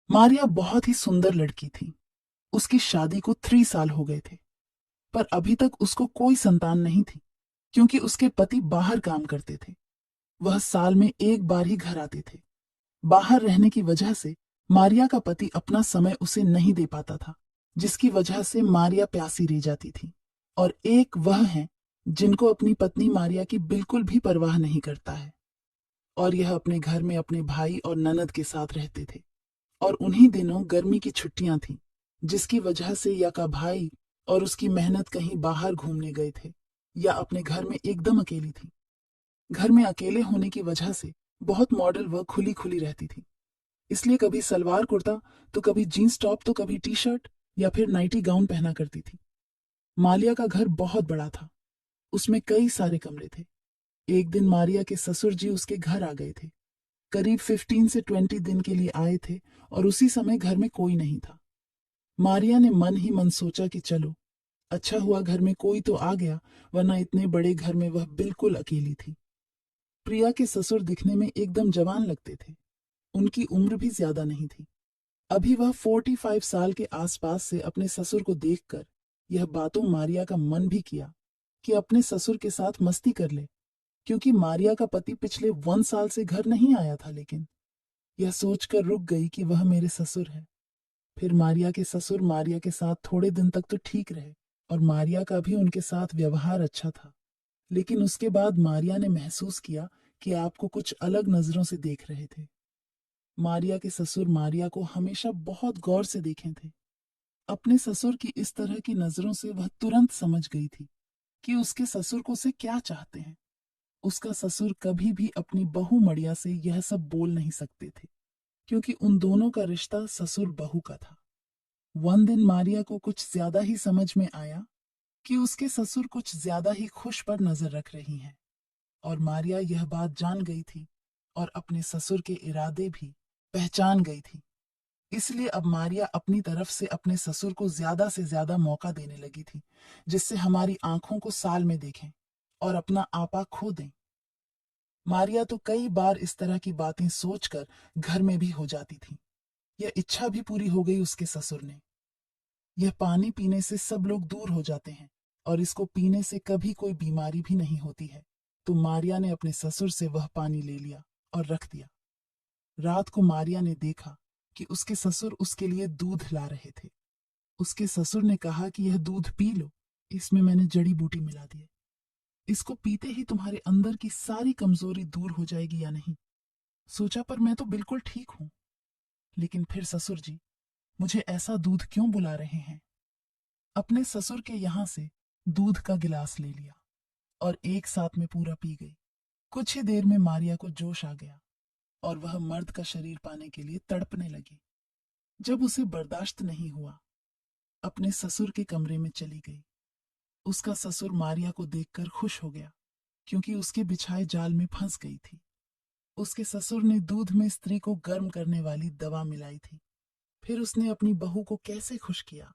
मारिया बहुत ही सुंदर लड़की थी। उसकी शादी को 3 साल हो गए थे, पर अभी तक उसको कोई संतान नहीं थी, क्योंकि उसके पति बाहर काम करते थे। वह साल में एक बार ही घर आते थे। बाहर रहने की वजह से मारिया का पति अपना समय उसे नहीं दे पाता था, जिसकी वजह से मारिया प्यासी रह जाती थी। और एक वह है जिनको अपनी पत्नी मारिया की बिल्कुल भी परवाह नहीं करता है, और यह अपने घर में अपने भाई और ननद के साथ रहते थे। और उन्हीं दिनों गर्मी की छुट्टियां थीं, जिसकी वजह से या का भाई और उसकी मेहनत कहीं बाहर घूमने गए थे, या अपने घर में एकदम अकेली थी। घर में अकेले होने की वजह से बहुत मॉडल वह खुली खुली रहती थी, इसलिए कभी सलवार कुर्ता, तो कभी जीन्स टॉप, तो कभी टी शर्ट या फिर नाइटी गाउन पहना करती थी। मालिया का घर बहुत बड़ा था। उसमें कई सारे कमरे थे। एक दिन मारिया के ससुर जी उसके घर आ गए थे। करीब 15 से 20 दिन के लिए आए थे, और उसी समय घर में कोई नहीं था। मारिया ने मन ही मन सोचा कि चलो, अच्छा हुआ घर में कोई तो आ गया, वरना इतने बड़े घर में वह बिल्कुल अकेली थी। प्रिया के ससुर दिखने में एकदम जवान लगते थे। उनकी उम्र भी ज्यादा नहीं थी। अभी वह 45 साल के आसपास से अपने ससुर को देखकर यह बातों मारिया का मन भी किया कि अपने ससुर के साथ मस्ती कर ले, क्योंकि मारिया का पति पिछले 1 साल से घर नहीं आया था। लेकिन यह सोचकर रुक गई कि वह मेरे ससुर है। फिर मारिया के ससुर मारिया के साथ थोड़े दिन तक तो ठीक रहे, और मारिया का भी उनके साथ व्यवहार अच्छा था। लेकिन उसके बाद मारिया ने महसूस किया कि आपको कुछ अलग नजरों से देख रहे थे। मारिया के ससुर मारिया को हमेशा बहुत गौर से देखे थे। अपने ससुर की इस तरह की नजरों से वह तुरंत समझ गई थी कि उसके ससुर को उसे क्या चाहते हैं। उसका ससुर कभी भी अपनी बहू मड़िया से यह सब बोल नहीं सकते थे, क्योंकि उन दोनों का रिश्ता ससुर बहू का था। वन दिन मारिया को कुछ ज्यादा ही समझ में आया कि उसके ससुर कुछ ज्यादा ही खुश पर नजर रख रही हैं, और मारिया यह बात जान गई थी और अपने ससुर के इरादे भी पहचान गई थी। इसलिए अब मारिया अपनी तरफ से अपने ससुर को ज्यादा से ज्यादा मौका देने लगी थी, जिससे हमारी आंखों को साल में देखें और अपना आपा खो दें। मारिया तो कई बार इस तरह की बातें सोचकर घर में भी हो जाती थी। यह इच्छा भी पूरी हो गई उसके ससुर ने। यह पानी पीने से सब लोग दूर हो जाते हैं, और इसको पीने से कभी कोई बीमारी भी नहीं होती है। तो मारिया ने अपने ससुर से वह पानी ले लिया और रख दिया। रात को मारिया ने देखा कि उसके ससुर उसके लिए दूध ला रहे थे। उसके ससुर ने कहा कि यह दूध पी लो, इसमें मैंने जड़ी बूटी मिला दी है। इसको पीते ही तुम्हारे अंदर की सारी कमजोरी दूर हो जाएगी या नहीं। सोचा, पर मैं तो बिल्कुल ठीक हूं। लेकिन फिर ससुर जी मुझे ऐसा दूध क्यों बुला रहे हैं। अपने ससुर के यहां से दूध का गिलास ले लिया और एक साथ में पूरा पी गई। कुछ ही देर में मारिया को जोश आ गया, और वह मर्द का शरीर पाने के लिए तड़पने लगी। जब उसे बर्दाश्त नहीं हुआ, अपने ससुर के कमरे में चली गई। उसका ससुर मारिया को देखकर खुश हो गया, क्योंकि उसके बिछाए जाल में फंस गई थी। उसके ससुर ने दूध में स्त्री को गर्म करने वाली दवा मिलाई थी। फिर उसने अपनी बहू को कैसे खुश किया।